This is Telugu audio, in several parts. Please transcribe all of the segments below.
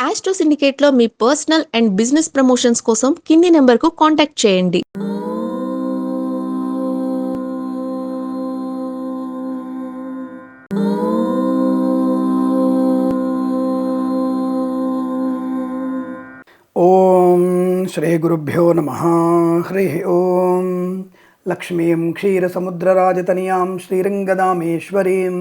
ఆస్ట్రో సిండికేట్లో మీ పర్సనల్ అండ్ బిజినెస్ ప్రమోషన్స్ కోసం కింది నెంబర్కు కాంటాక్ట్ చేయండి. ఓం శ్రీ గురుభ్యో నమః. హరి ఓం. లక్ష్మీం క్షీరసముద్రరాజతనయాం శ్రీరంగదామేశ్వరీం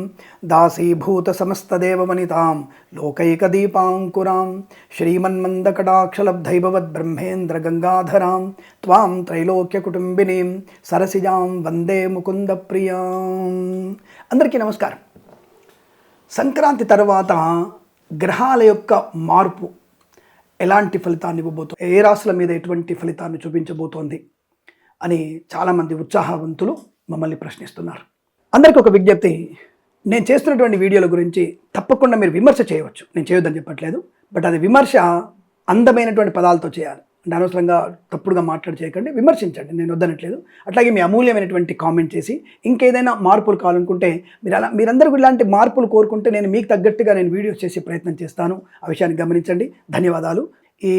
దాసీభూత సమస్తదేవవనితాం లోకైకదీపాంకురాం శ్రీమన్మందకటాక్షలబ్ధైభవద్బ్రహ్మేంద్రగంగాధరాం త్వాం త్రైలోక్యకుటుంబినీం సరసిజాం వందే ముకుందప్రియాం. అందరికీ నమస్కారం. సంక్రాంతి తర్వాత గ్రహాల యొక్క మార్పు ఎలాంటి ఫలితాన్ని ఇవ్వబోతోంది, ఏ రాశుల మీద ఎటువంటి ఫలితాన్ని చూపించబోతోంది అని చాలామంది ఉత్సాహవంతులు మమ్మల్ని ప్రశ్నిస్తున్నారు. అందరికీ ఒక విజ్ఞప్తి, నేను చేస్తున్నటువంటి వీడియోల గురించి తప్పకుండా మీరు విమర్శ చేయవచ్చు, నేను చేయొద్దని చెప్పట్లేదు. బట్ అది విమర్శ అందమైనటువంటి పదాలతో చేయాలి. అంటే అనవసరంగా తప్పుడుగా మాట్లాడి చేయకండి, విమర్శించండి, నేను వద్దనట్లేదు. అట్లాగే మీ అమూల్యమైనటువంటి కామెంట్ చేసి ఇంకేదైనా మార్పులు కావాలనుకుంటే మీరందరూ ఇలాంటి మార్పులు కోరుకుంటే నేను మీకు తగ్గట్టుగా నేను వీడియోస్ చేసే ప్రయత్నం చేస్తాను. ఆ విషయాన్ని గమనించండి. ధన్యవాదాలు. ఈ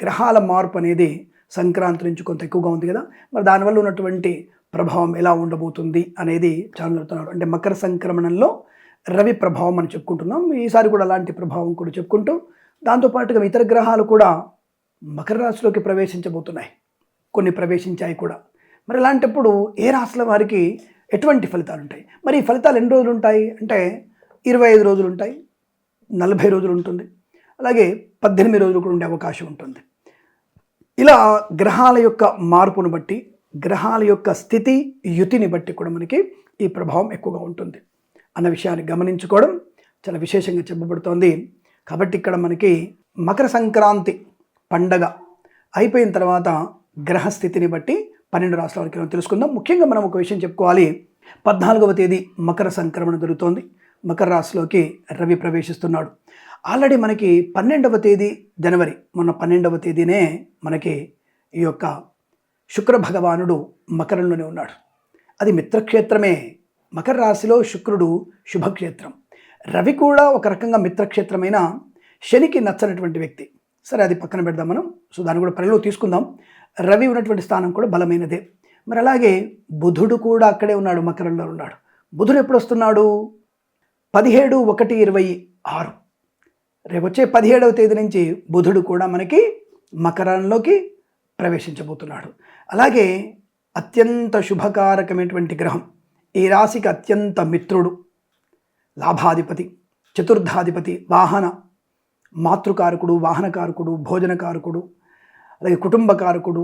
గ్రహాల మార్పు అనేది సంక్రాంతి నుంచి కొంత ఎక్కువగా ఉంది కదా, మరి దానివల్ల ఉన్నటువంటి ప్రభావం ఎలా ఉండబోతుంది అనేది చాలా చెప్తున్నారు. అంటే మకర సంక్రమణంలో రవి ప్రభావం అని చెప్పుకుంటున్నాం. ఈసారి కూడా అలాంటి ప్రభావం కూడా చెప్పుకుంటూ దాంతోపాటుగా ఇతర గ్రహాలు కూడా మకర రాశిలోకి ప్రవేశించబోతున్నాయి, కొన్ని ప్రవేశించాయి కూడా. మరి అలాంటప్పుడు ఏ రాశుల వారికి ఎటువంటి ఫలితాలు ఉంటాయి? మరి ఈ ఫలితాలు ఎన్ని రోజులు ఉంటాయి అంటే 25 రోజులు ఉంటాయి, 40 రోజులు ఉంటుంది, అలాగే 18 రోజులు కూడా ఉండే అవకాశం ఉంటుంది. ఇలా గ్రహాల యొక్క మార్పును బట్టి, గ్రహాల యొక్క స్థితి యుతిని బట్టి కూడా మనకి ఈ ప్రభావం ఎక్కువగా ఉంటుంది అన్న విషయాన్ని గమనించుకోవడం చాలా విశేషంగా చెప్పబడుతోంది. కాబట్టి ఇక్కడ మనకి మకర సంక్రాంతి పండగ అయిపోయిన తర్వాత గ్రహస్థితిని బట్టి 12 రాశుల వారికి మనం తెలుసుకుందాం. ముఖ్యంగా మనం ఒక విషయం చెప్పుకోవాలి. 14వ తేదీ మకర సంక్రమణ జరుగుతోంది. మకర రాశిలోకి రవి ప్రవేశిస్తున్నాడు. ఆల్రెడీ మనకి 12వ తేదీ జనవరి, మొన్న 12వ తేదీనే మనకి ఈ యొక్క శుక్ర భగవానుడు మకరంలోనే ఉన్నాడు. అది మిత్రక్షేత్రమే. మకర రాశిలో శుక్రుడు శుభక్షేత్రం. రవి కూడా ఒక రకంగా మిత్రక్షేత్రమైన శనికి నచ్చనటువంటి వ్యక్తి. సరే, అది పక్కన పెడదాం మనం. సో దాన్ని కూడా పరిలో తీసుకుందాం. రవి ఉన్నటువంటి స్థానం కూడా బలమైనదే. మరి అలాగే బుధుడు కూడా అక్కడే ఉన్నాడు, మకరంలో ఉన్నాడు. బుధుడు ఎప్పుడు వస్తున్నాడు? 17/1/26. రేపు వచ్చే 17వ తేదీ నుంచి బుధుడు కూడా మనకి మకరంలోకి ప్రవేశించబోతున్నాడు. అలాగే అత్యంత శుభకారకమైనటువంటి గ్రహం, ఈ రాశికి అత్యంత మిత్రుడు, లాభాధిపతి, చతుర్థాధిపతి, వాహన మాతృకారకుడు, వాహనకారకుడు, భోజనకారకుడు, అలాగే కుటుంబకారకుడు,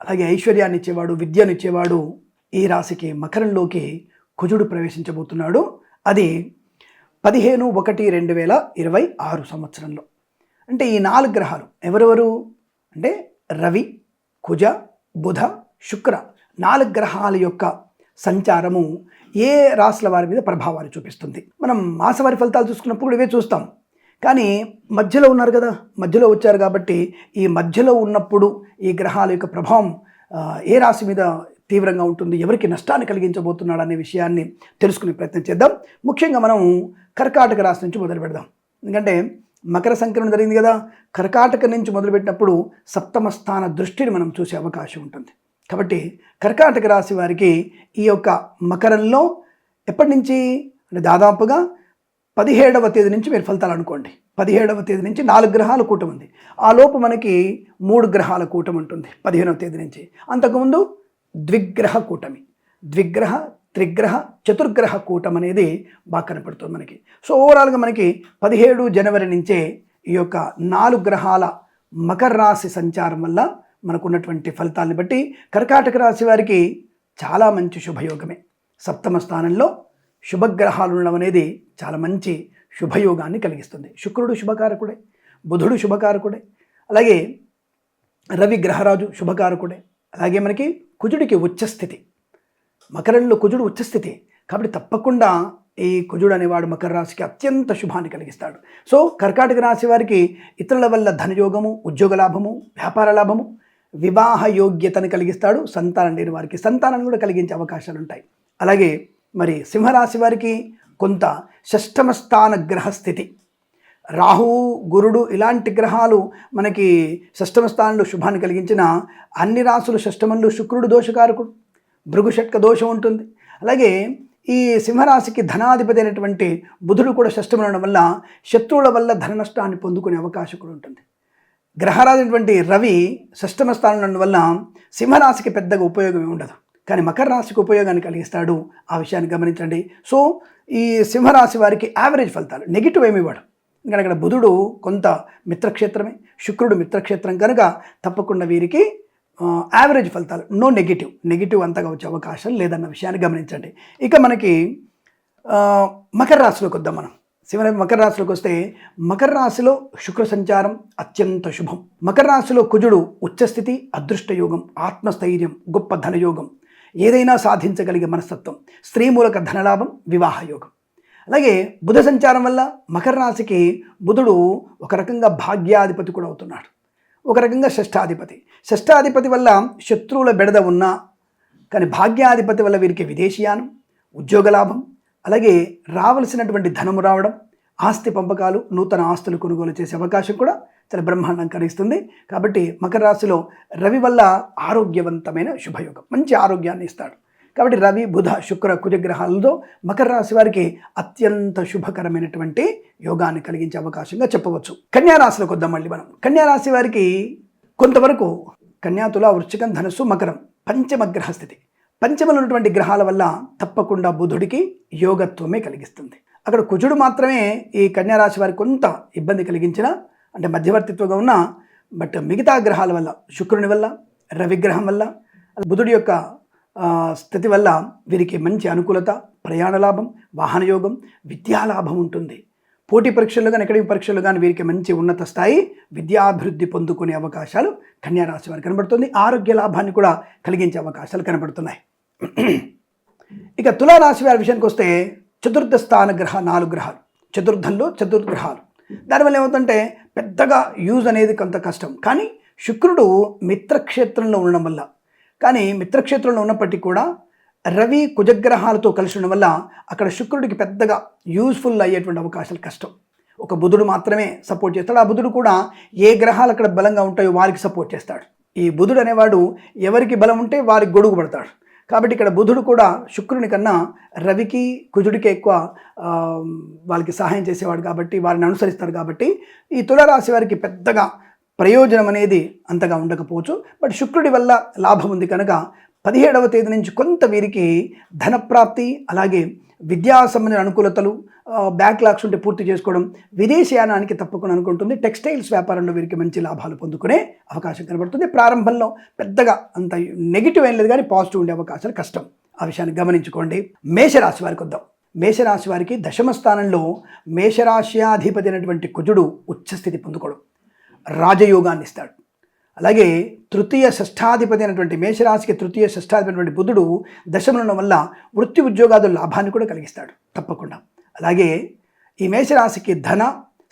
అలాగే ఐశ్వర్యాన్ని ఇచ్చేవాడు, విద్యనిచ్చేవాడు, ఈ రాశికి మకరంలోకి కుజుడు ప్రవేశించబోతున్నాడు. అది 15/1/2026 సంవత్సరంలో. అంటే ఈ 4 గ్రహాలు ఎవరెవరు అంటే రవి, కుజ, బుధ, శుక్ర 4 గ్రహాల యొక్క సంచారము ఏ రాశుల వారి మీద ప్రభావాన్ని చూపిస్తుంది. మనం మాసవారి ఫలితాలు చూసుకున్నప్పుడు కూడా ఇవే చూస్తాం. కానీ మధ్యలో ఉన్నారు కదా, మధ్యలో వచ్చారు కాబట్టి ఈ మధ్యలో ఉన్నప్పుడు ఈ గ్రహాల యొక్క ప్రభావం ఏ రాశి మీద తీవ్రంగా ఉంటుంది, ఎవరికి నష్టాన్ని కలిగించబోతున్నాడు అనే విషయాన్ని తెలుసుకునే ప్రయత్నం చేద్దాం. ముఖ్యంగా మనం కర్కాటక రాశి నుంచి మొదలు పెడదాం. ఎందుకంటే మకర సంక్రమణ జరిగింది కదా, కర్కాటక నుంచి మొదలుపెట్టినప్పుడు సప్తమ స్థాన దృష్టిని మనం చూసే అవకాశం ఉంటుంది. కాబట్టి కర్కాటక రాశి వారికి ఈ యొక్క మకరంలో ఎప్పటి నుంచి అంటే దాదాపుగా 17వ తేదీ నుంచి మీరు ఫలితాలు అనుకోండి. 17వ తేదీ నుంచి 4 గ్రహాల కూటమి ఉంది. ఆ లోపు మనకి 3 గ్రహాల కూటమి ఉంటుంది 15వ తేదీ నుంచి. అంతకుముందు ద్విగ్రహ కూటమి, ద్విగ్రహ, త్రిగ్రహ, చతుర్గ్రహ కూటమి అనేది బాగా కనపడుతుంది మనకి. సో ఓవరాల్గా మనకి 17 జనవరి నుంచే ఈ యొక్క 4 గ్రహాల మకర రాశి సంచారం వల్ల మనకున్నటువంటి ఫలితాలను బట్టి కర్కాటక రాశి వారికి చాలా మంచి శుభయోగమే. సప్తమ స్థానంలో శుభగ్రహాలు ఉండడం అనేది చాలా మంచి శుభయోగాన్ని కలిగిస్తుంది. శుక్రుడు శుభకారకుడే, బుధుడు శుభకారకుడే, అలాగే రవి గ్రహరాజు శుభకారకుడే, అలాగే మనకి కుజుడికి ఉచ్చస్థితి, మకరంలో కుజుడు ఉచ్చస్థితి. కాబట్టి తప్పకుండా ఈ కుజుడు అనేవాడు మకర రాశికి అత్యంత శుభాన్ని కలిగిస్తాడు. సో కర్కాటక రాశి వారికి ఇతరుల వల్ల ధనయోగము, ఉద్యోగ లాభము, వ్యాపార లాభము, వివాహ యోగ్యతను కలిగిస్తాడు. సంతానం లేని వారికి సంతానాన్ని కూడా కలిగించే అవకాశాలు ఉంటాయి. అలాగే మరి సింహరాశి వారికి కొంత షష్టమ స్థాన గ్రహస్థితి, రాహువు గురుడు ఇలాంటి గ్రహాలు మనకి షష్టమ స్థానంలో శుభాన్ని కలిగించిన అన్ని రాసులు షష్టమంలో శుక్రుడు దోషకారకుడు, భృగు షట్క దోషం ఉంటుంది. అలాగే ఈ సింహరాశికి ధనాధిపతి అయినటువంటి బుధుడు కూడా షష్టమంలో ఉండడం వల్ల శత్రువుల వల్ల ధన నష్టాన్ని పొందుకునే అవకాశం కూడా ఉంటుంది. గ్రహరాజైనటువంటి రవి షష్టమ స్థానంలో ఉండడం వల్ల సింహరాశికి పెద్దగా ఉపయోగం ఉండదు, కానీ మకర రాశికి ఉపయోగాన్ని కలిగిస్తాడు. ఆ విషయాన్ని గమనించండి. సో ఈ సింహరాశి వారికి యావరేజ్ ఫలితాలు, నెగిటివ్ ఏమి ఇవ్వడు. ఎందుకంటే అక్కడ బుధుడు కొంత మిత్రక్షేత్రమే, శుక్రుడు మిత్రక్షేత్రం కనుక తప్పకుండా వీరికి యావరేజ్ ఫలితాలు, నో నెగిటివ్ అంతగా వచ్చే అవకాశం లేదన్న విషయాన్ని గమనించండి. ఇక మనకి మకర రాశిలోకి వద్దాం. మనం మకర రాశిలోకి వస్తే మకర రాశిలో శుక్ర సంచారం అత్యంత శుభం. మకర రాశిలో కుజుడు ఉచ్చస్థితి, అదృష్ట యోగం, ఆత్మస్థైర్యం, గొప్ప ధనయోగం, ఏదైనా సాధించగలిగే మనస్తత్వం, స్త్రీ మూలక ధనలాభం, వివాహ యోగం. అలాగే బుధ సంచారం వల్ల మకర రాశికి బుధుడు ఒక రకంగా భాగ్యాధిపతి కూడా అవుతున్నాడు, ఒక రకంగా షష్ఠాధిపతి వల్ల శత్రువుల బెడద ఉన్నా కానీ భాగ్యాధిపతి వల్ల వీరికి విదేశీయానం, ఉద్యోగ లాభం, అలాగే రావలసినటువంటి ధనము రావడం, ఆస్తి పంపకాలు, నూతన ఆస్తులు కొనుగోలు చేసే అవకాశం కూడా చాలా బ్రహ్మాండం కలిగిస్తుంది. కాబట్టి మకర రాశిలో రవి వల్ల ఆరోగ్యవంతమైన శుభయోగం, మంచి ఆరోగ్యాన్ని ఇస్తాడు. కాబట్టి రవి, బుధ, శుక్ర, కుజగ్రహాలతో మకర రాశి వారికి అత్యంత శుభకరమైనటువంటి యోగాన్ని కలిగించే అవకాశంగా చెప్పవచ్చు. కన్యారాశిలోకి వద్దాం. మళ్ళీ మనం కన్యారాశి వారికి కొంతవరకు కన్యా, తుల, వృశ్చికం, ధనుస్సు, మకరం పంచమ గ్రహస్థితి. పంచమలో ఉన్నటువంటి గ్రహాల వల్ల తప్పకుండా బుధుడికి యోగత్వమే కలిగిస్తుంది. అక్కడ కుజుడు మాత్రమే ఈ కన్యారాశి వారికి కొంత ఇబ్బంది కలిగించిన, అంటే మధ్యవర్తిత్వంగా ఉన్న, బట్ మిగతా గ్రహాల వల్ల, శుక్రుని వల్ల, రవిగ్రహం వల్ల, బుధుడి యొక్క స్థితి వల్ల వీరికి మంచి అనుకూలత, ప్రయాణ లాభం, వాహన యోగం, విద్యాలాభం ఉంటుంది. పోటీ పరీక్షలు కానీ, అకాడమిక్ పరీక్షలు కానీ వీరికి మంచి ఉన్నత స్థాయి విద్యాభివృద్ధి పొందుకునే అవకాశాలు కన్యారాశి వారికి కనబడుతుంది. ఆరోగ్య లాభాన్ని కూడా కలిగించే అవకాశాలు కనబడుతున్నాయి. ఇక తులారాశి వారి విషయానికి వస్తే చతుర్థ స్థాన 4 గ్రహాలు, చతుర్థంలో చతుర్గ్రహాలు. దానివల్ల ఏమవుతుందంటే పెద్దగా యూజ్ అనేది కొంత కష్టం. కానీ శుక్రుడు మిత్రక్షేత్రంలో ఉండడం వల్ల, కానీ మిత్రక్షేత్రంలో ఉన్నప్పటికీ కూడా రవి కుజగ్రహాలతో కలిసి ఉండడం వల్ల అక్కడ శుక్రుడికి పెద్దగా యూజ్ఫుల్ అయ్యేటువంటి అవకాశాలు కష్టం. ఒక బుధుడు మాత్రమే సపోర్ట్ చేస్తాడు. ఆ బుధుడు కూడా ఏ గ్రహాలు అక్కడ బలంగా ఉంటాయో వారికి సపోర్ట్ చేస్తాడు. ఈ బుధుడు అనేవాడు ఎవరికి బలం ఉంటే వారికి గొడుగు పడతాడు. కాబట్టి ఇక్కడ బుధుడు కూడా శుక్రుని కన్నా రవికి, కుజుడికి ఎక్కువ వాళ్ళకి సహాయం చేసేవాడు కాబట్టి, వారిని అనుసరిస్తారు. కాబట్టి ఈ తులారాశి వారికి పెద్దగా ప్రయోజనం అనేది అంతగా ఉండకపోవచ్చు. బట్ శుక్రుడి వల్ల లాభం ఉంది కనుక 17వ తేదీ నుంచి కొంత వీరికి ధనప్రాప్తి, అలాగే విద్యా సంబంధించిన అనుకూలతలు, బ్యాక్లాగ్స్ ఉంటే పూర్తి చేసుకోవడం, విదేశీయానానికి తప్పకుండా అనుకుంటుంది. టెక్స్టైల్స్ వ్యాపారంలో వీరికి మంచి లాభాలు పొందుకునే అవకాశం కనబడుతుంది. ప్రారంభంలో పెద్దగా అంత నెగిటివ్ ఏం లేదు, కానీ పాజిటివ్ ఉండే అవకాశాలు కష్టం. ఆ విషయాన్ని గమనించుకోండి. మేషరాశి వారికి వద్దాం. మేషరాశి వారికి దశమ స్థానంలో మేషరాశ్యాధిపతి అయినటువంటి కుజుడు ఉచ్చస్థితి పొందుకోవడం రాజయోగాన్ని ఇస్తాడు. అలాగే తృతీయ షష్ఠాధిపతి అయినటువంటి మేషరాశికి తృతీయ షష్ఠాధిపతి అయినటువంటి బుధుడు దశమంలో ఉండడం వల్ల వృత్తి ఉద్యోగాదుల లాభాన్ని కూడా కలిగిస్తాడు తప్పకుండా. అలాగే ఈ మేషరాశికి ధన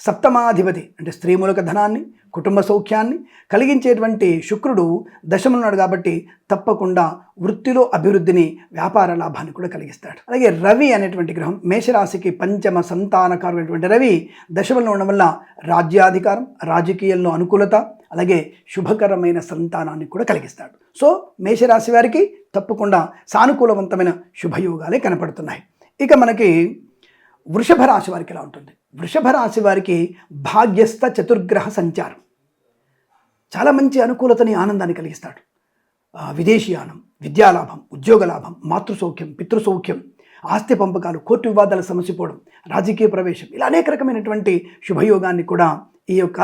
సప్తమాధిపతి అంటే స్త్రీ మూలక ధనాన్ని, కుటుంబ సౌఖ్యాన్ని కలిగించేటువంటి శుక్రుడు దశమంలో ఉన్నాడు కాబట్టి తప్పకుండా వృత్తిలో అభివృద్ధిని, వ్యాపార లాభాన్ని కూడా కలిగిస్తాడు. అలాగే రవి అనేటువంటి గ్రహం మేషరాశికి పంచమ సంతానకారుడైనటువంటి రవి దశమంలో ఉండడం వల్ల రాజ్యాధికారం, రాజకీయాల్లో అనుకూలత, అలాగే శుభకరమైన సంతానాన్ని కూడా కలిగిస్తాడు. సో మేషరాశి వారికి తప్పకుండా సానుకూలవంతమైన శుభయోగాలే కనపడుతున్నాయి. ఇక మనకి వృషభ రాశి వారికి ఎలా ఉంటుంది? వృషభ రాశి వారికి భాగ్యస్థ చతుర్గ్రహ సంచారం చాలా మంచి అనుకూలతని, ఆనందాన్ని కలిగిస్తాడు. విదేశీయానం, విద్యాలాభం, ఉద్యోగ లాభం, మాతృసౌఖ్యం, పితృసౌఖ్యం, ఆస్తి పంపకాలు, కోర్టు వివాదాల సమసిపోవడం, రాజకీయ ప్రవేశం, ఇలా అనేక రకమైనటువంటి శుభయోగాన్ని కూడా ఈ యొక్క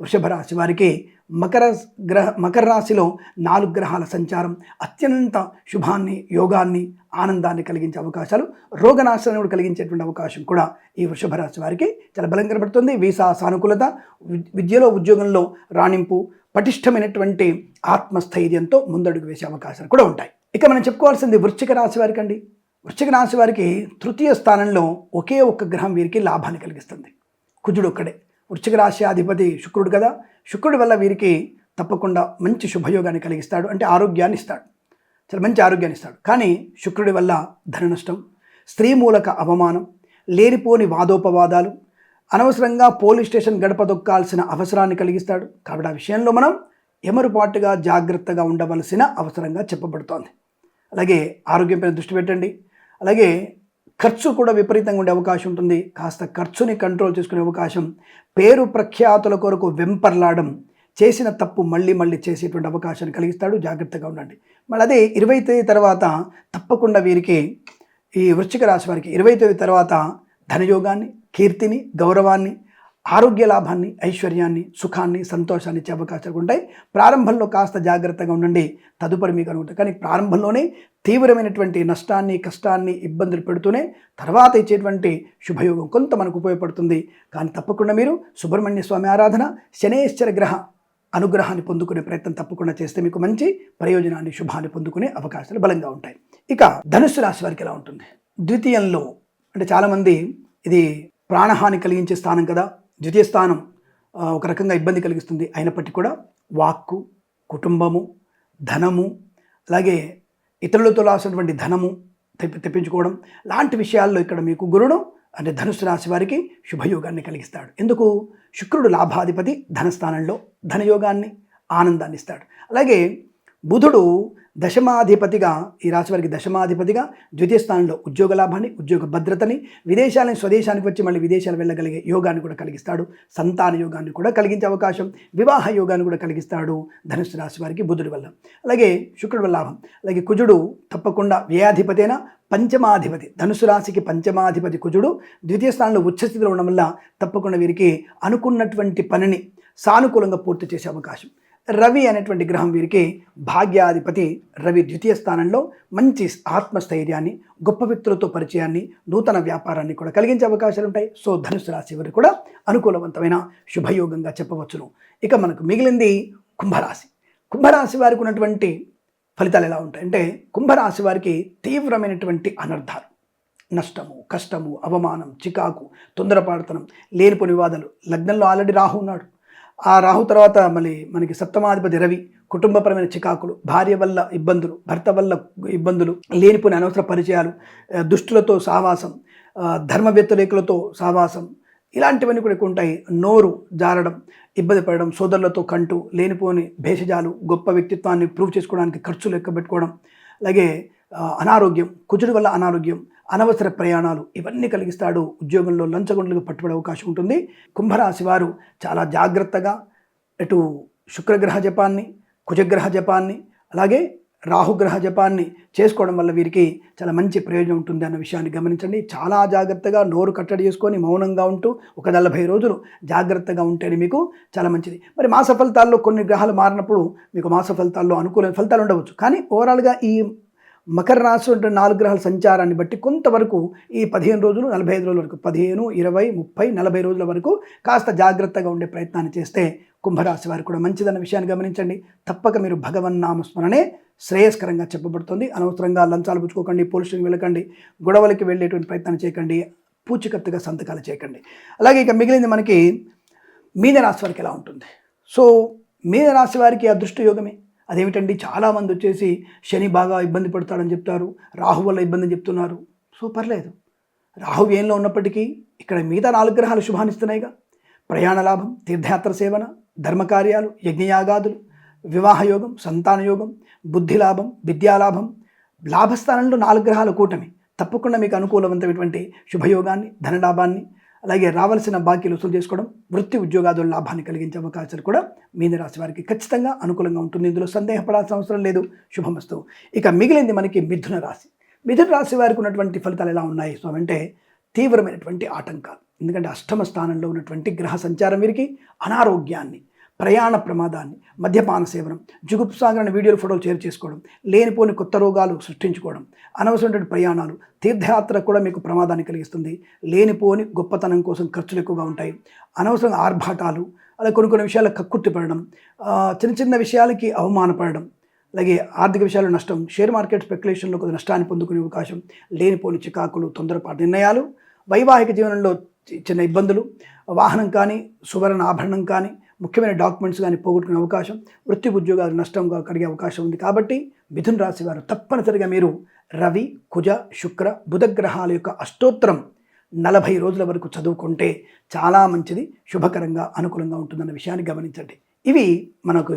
వృషభ రాశి వారికి మకర రాశిలో 4 గ్రహాల సంచారం అత్యంత శుభాన్ని, యోగాన్ని, ఆనందాన్ని కలిగించే అవకాశాలు, రోగనాశనం కూడా కలిగించేటువంటి అవకాశం కూడా ఈ వృషభ రాశి వారికి చాలా బలంగా కనబడుతుంది. వీసా సానుకూలత, విద్యలో, ఉద్యోగంలో రాణింపు, పటిష్టమైనటువంటి ఆత్మస్థైర్యంతో ముందడుగు వేసే అవకాశాలు కూడా ఉంటాయి. ఇక మనం చెప్పుకోవాల్సింది వృశ్చిక రాశి వారికి అండి. వృశ్చిక రాశి వారికి తృతీయ స్థానంలో ఒకే ఒక్క గ్రహం వీరికి లాభాన్ని కలిగిస్తుంది, కుజుడు ఒక్కడే. వృశ్చిక రాశి అధిపతి శుక్రుడు కదా, శుక్రుడి వల్ల వీరికి తప్పకుండా మంచి శుభయోగాన్ని కలిగిస్తాడు. అంటే ఆరోగ్యాన్ని ఇస్తాడు, చాలా మంచి ఆరోగ్యాన్ని ఇస్తాడు. కానీ శుక్రుడి వల్ల ధన నష్టం, స్త్రీ మూలక అవమానం, లేనిపోని వాదోపవాదాలు, అనవసరంగా పోలీస్ స్టేషన్ గడప దొక్కాల్సిన అవసరాన్ని కలిగిస్తాడు. కాబట్టి ఆ విషయంలో మనం ఎమరుపాటుగా జాగ్రత్తగా ఉండవలసిన అవసరంగా చెప్పబడుతోంది. అలాగే ఆరోగ్యంపైన దృష్టి పెట్టండి. అలాగే ఖర్చు కూడా విపరీతంగా ఉండే అవకాశం ఉంటుంది. కాస్త ఖర్చుని కంట్రోల్ చేసుకునే అవకాశం, పేరు ప్రఖ్యాతుల కొరకు వెంపర్లాడడం, చేసిన తప్పు మళ్ళీ మళ్ళీ చేసేటువంటి అవకాశాన్ని కలిగిస్తాడు. జాగ్రత్తగా ఉండండి. మళ్ళీ అదే 20వ తేదీ తర్వాత తప్పకుండా వీరికి, ఈ వృశ్చిక రాశి వారికి 20వ తేదీ తర్వాత ధనయోగాన్ని, కీర్తిని, గౌరవాన్ని, ఆరోగ్య లాభాన్ని, ఐశ్వర్యాన్ని, సుఖాన్ని, సంతోషాన్ని ఇచ్చే అవకాశాలు ఉంటాయి. ప్రారంభంలో కాస్త జాగ్రత్తగా ఉండండి, తదుపరి మీకు అనుకుంటాయి. కానీ ప్రారంభంలోనే తీవ్రమైనటువంటి నష్టాన్ని, కష్టాన్ని, ఇబ్బందులు పెడుతూనే తర్వాత ఇచ్చేటువంటి శుభయోగం కొంత మనకు ఉపయోగపడుతుంది. కానీ తప్పకుండా మీరు సుబ్రహ్మణ్య స్వామి ఆరాధన, శనేశ్వర గ్రహ అనుగ్రహాన్ని పొందుకునే ప్రయత్నం తప్పకుండా చేస్తే మీకు మంచి ప్రయోజనాన్ని, శుభాన్ని పొందుకునే అవకాశాలు బలంగా ఉంటాయి. ఇక ధనుస్సు రాశి వారికి ఎలా ఉంటుంది? ద్వితీయంలో అంటే చాలామంది ఇది ప్రాణహాని కలిగించే స్థానం కదా, ద్వితీయ స్థానం ఒక రకంగా ఇబ్బంది కలిగిస్తుంది. అయినప్పటికీ కూడా వాక్కు, కుటుంబము, ధనము, అలాగే ఇతరులతో రాసినటువంటి ధనము తెప్పించుకోవడం లాంటి విషయాల్లో ఇక్కడ మీకు గురుడు అంటే ధనుసు రాశి వారికి శుభయోగాన్ని కలిగిస్తాడు. ఎందుకు? శుక్రుడు లాభాధిపతి, ధనస్థానంలో ధనయోగాన్ని, ఆనందాన్ని ఇస్తాడు. అలాగే బుధుడు దశమాధిపతిగా, ఈ రాశి వారికి దశమాధిపతిగా ద్వితీయ స్థానంలో ఉద్యోగ లాభాన్ని, ఉద్యోగ భద్రతని, విదేశాలని స్వదేశానికి వచ్చి మళ్ళీ విదేశాలు వెళ్ళగలిగే యోగాన్ని కూడా కలిగిస్తాడు. సంతాన యోగాన్ని కూడా కలిగించే అవకాశం, వివాహ యోగాన్ని కూడా కలిగిస్తాడు ధనుసు రాశి వారికి బుధుడి వల్ల. అలాగే శుక్రుడి వల్ల లాభం. అలాగే కుజుడు తప్పకుండా వ్యయాధిపతి అయినా పంచమాధిపతి, ధనుసు రాశికి పంచమాధిపతి కుజుడు ద్వితీయ స్థానంలో ఉచ్చస్థితిలో ఉండడం వల్ల తప్పకుండా వీరికి అనుకున్నటువంటి పనిని సానుకూలంగా పూర్తి చేసే అవకాశం. రవి అనేటువంటి గ్రహం వీరికి భాగ్యాధిపతి. రవి ద్వితీయ స్థానంలో మంచి ఆత్మస్థైర్యాన్ని, గొప్ప వ్యక్తులతో పరిచయాన్ని, నూతన వ్యాపారాన్ని కూడా కలిగించే అవకాశాలు ఉంటాయి. సో ధనుసు రాశి వారికి కూడా అనుకూలవంతమైన శుభయోగంగా చెప్పవచ్చును. ఇక మనకు మిగిలింది కుంభరాశి. కుంభరాశి వారికి ఉన్నటువంటి ఫలితాలు ఎలా ఉంటాయి అంటే, కుంభరాశి వారికి తీవ్రమైనటువంటి అనర్థాలు, నష్టము, కష్టము, అవమానం, చికాకు, తొందరపాటుతనం, లేనిపోని వివాదాలు. లగ్నంలో ఆల్రెడీ రాహు ఉన్నాడు. ఆ రాహు తర్వాత మళ్ళీ మనకి సప్తమాధిపతి రవి, కుటుంబపరమైన చికాకులు, భార్య వల్ల ఇబ్బందులు, భర్త వల్ల ఇబ్బందులు, లేనిపోని అనవసర పరిచయాలు, దుష్టులతో సావాసం, ధర్మ వ్యతిరేకులతో సావాసం, ఇలాంటివన్నీ కూడా ఎక్కువ ఉంటాయి. నోరు జారడం, ఇబ్బంది పడడం, సోదరులతో కంటూ, లేనిపోని భేషజాలు, గొప్ప వ్యక్తిత్వాన్ని ప్రూవ్ చేసుకోవడానికి ఖర్చులు లెక్క పెట్టుకోవడం, అలాగే అనారోగ్యం, కుజుడి వల్ల అనారోగ్యం, అనవసర ప్రయాణాలు, ఇవన్నీ కలిగిస్తాడు. ఉద్యోగంలో లంచగొండలకు పట్టుబడే అవకాశం ఉంటుంది. కుంభరాశి వారు చాలా జాగ్రత్తగా ఇటు శుక్రగ్రహ జపాన్ని, కుజగ్రహ జపాన్ని, అలాగే రాహుగ్రహ జపాన్ని చేసుకోవడం వల్ల వీరికి చాలా మంచి ప్రయోజనం ఉంటుంది అన్న విషయాన్ని గమనించండి. చాలా జాగ్రత్తగా నోరు కట్టడి చేసుకొని మౌనంగా ఉంటూ ఒక 40 రోజులు జాగ్రత్తగా ఉంటేనే మీకు చాలా మంచిది. మరి మాస ఫలితాల్లో కొన్ని గ్రహాలు మారినప్పుడు మీకు మాస ఫలితాల్లో అనుకూలమైన ఫలితాలు ఉండవచ్చు. కానీ ఓవరాల్గా ఈ మకర రాశి అంటే 4 గ్రహాల సంచారాన్ని బట్టి కొంతవరకు ఈ 15 రోజులు, 45 రోజుల వరకు, 15, 20, 30, 40 రోజుల వరకు కాస్త జాగ్రత్తగా ఉండే ప్రయత్నాన్ని చేస్తే కుంభరాశి వారికి కూడా మంచిదన్న విషయాన్ని గమనించండి. తప్పక మీరు భగవన్నామస్మరణే శ్రేయస్కరంగా చెప్పబడుతుంది. అనవసరంగా లంచాలు పుచ్చుకోకండి, పోలీస్ స్టేషన్కి వెళ్ళకండి, గొడవలకి వెళ్ళేటువంటి ప్రయత్నాన్ని చేయకండి, పూచికత్తుగా సంతకాలు చేయకండి. అలాగే ఇక మిగిలింది మనకి మీనరాశి వారికి ఎలా ఉంటుంది? సో మీనరాశి వారికి అదృష్ట యోగమే. అదేమిటండి, చాలామంది వచ్చేసి శని బాగా ఇబ్బంది పడతాడని చెప్తారు, రాహు వల్ల ఇబ్బంది చెప్తున్నారు. సో పర్లేదు, రాహు వ్యయంలో ఉన్నప్పటికీ ఇక్కడ మిగతా 4 గ్రహాలు శుభాన్నిస్తున్నాయిగా. ప్రయాణ లాభం, తీర్థయాత్ర సేవన, ధర్మకార్యాలు, యజ్ఞయాగాదులు, వివాహ యోగం, సంతాన యోగం, బుద్ధి లాభం, విద్యాలాభం, లాభస్థానంలో 4 గ్రహాల కూటమి తప్పకుండా మీకు అనుకూలవంతమైనటువంటి శుభయోగాన్ని, ధనలాభాన్ని, అలాగే రావాల్సిన బాకీలు వసూలు చేసుకోవడం, వృత్తి ఉద్యోగాదుల లాభాన్ని కలిగించే అవకాశాలు కూడా మీనరాశి వారికి ఖచ్చితంగా అనుకూలంగా ఉంటుంది. ఇందులో సందేహపడాల్సిన అవసరం లేదు. శుభమస్తు. ఇక మిగిలింది మనకి మిథున రాశి. మిథున రాశి వారికి ఉన్నటువంటి ఫలితాలు ఎలా ఉన్నాయి స్వామి అంటే, తీవ్రమైనటువంటి ఆటంకాలు. ఎందుకంటే అష్టమ స్థానంలో ఉన్నటువంటి గ్రహ సంచారం వీరికి అనారోగ్యాన్ని, ప్రయాణ ప్రమాదాన్ని, మద్యపాన సేవనం, జుగుప్సాగరణ వీడియోలు, ఫోటోలు షేర్ చేసుకోవడం, లేనిపోని కొత్త రోగాలు సృష్టించుకోవడం, అనవసరమైన ప్రయాణాలు, తీర్థయాత్ర కూడా మీకు ప్రమాదాన్ని కలిగిస్తుంది. లేనిపోని గొప్పతనం కోసం ఖర్చులు ఎక్కువగా ఉంటాయి. అనవసరంగా ఆర్భాటాలు, అలా కొన్ని విషయాలకు కక్కుర్తి పడడం, చిన్న విషయాలకి అవమానపడడం, అలాగే ఆర్థిక విషయాల్లో నష్టం, షేర్ మార్కెట్ స్పెక్యులేషన్లో కొద్ది నష్టాన్ని పొందుకునే అవకాశం, లేనిపోని చికాకులు, తొందరపాటు నిర్ణయాలు, వైవాహిక జీవనంలో చిన్న ఇబ్బందులు, వాహనం కానీ, సువర్ణ ఆభరణం కానీ, ముఖ్యమైన డాక్యుమెంట్స్ కానీ పోగొట్టుకునే అవకాశం, వృత్తి ఉద్యోగాలు నష్టంగా కలిగే అవకాశం ఉంది. కాబట్టి మిథున రాశి వారు తప్పనిసరిగా మీరు రవి, కుజ, శుక్ర, బుధ గ్రహాల యొక్క అష్టోత్తరం 40 రోజుల వరకు చదువుకుంటే చాలా మంచిది, శుభకరంగా అనుకూలంగా ఉంటుందన్న విషయాన్ని గమనించండి. ఇవి మనకు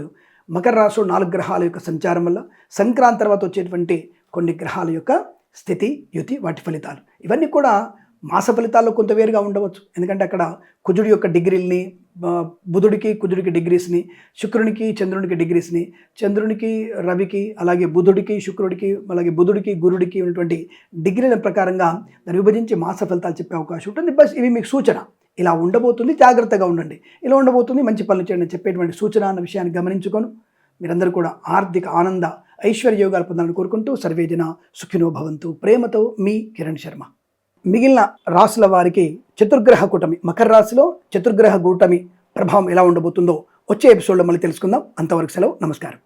మకర రాశిలో 4 గ్రహాల యొక్క సంచారం వల్ల సంక్రాంతి తర్వాత వచ్చేటువంటి కొన్ని గ్రహాల యొక్క స్థితి, యుతి, వాటి ఫలితాలు ఇవన్నీ కూడా మాస ఫలితాల్లో కొంత వేరుగా ఉండవచ్చు. ఎందుకంటే అక్కడ కుజుడి యొక్క డిగ్రీల్ని, బుధుడికి కుజుడికి డిగ్రీస్ని, శుక్రునికి చంద్రునికి డిగ్రీస్ని, చంద్రునికి రవికి, అలాగే బుధుడికి శుక్రుడికి, అలాగే బుధుడికి గురుడికి ఉన్నటువంటి డిగ్రీల ప్రకారంగా దాన్ని విభజించి మాస ఫలితాలు చెప్పే అవకాశం ఉంటుంది. బస్ ఇవి మీకు సూచన, ఇలా ఉండబోతుంది, జాగ్రత్తగా ఉండండి, ఇలా ఉండబోతుంది, మంచి పనులు చేయండి చెప్పేటువంటి సూచన అన్న విషయాన్ని గమనించుకొని మీరందరూ కూడా ఆర్థిక ఆనంద ఐశ్వర్య యోగాలు పొందాలని కోరుకుంటూ సర్వేజన సుఖినో భవంతు. ప్రేమతో మీ కిరణ్ శర్మ. మిగిలిన రాశుల వారికి చతుర్గ్రహ కూటమి, మకర రాశిలో చతుర్గ్రహ కూటమి ప్రభావం ఎలా ఉండబోతుందో వచ్చే ఎపిసోడ్లో మళ్ళీ తెలుసుకుందాం. అంతవరకు సెలవు, నమస్కారం.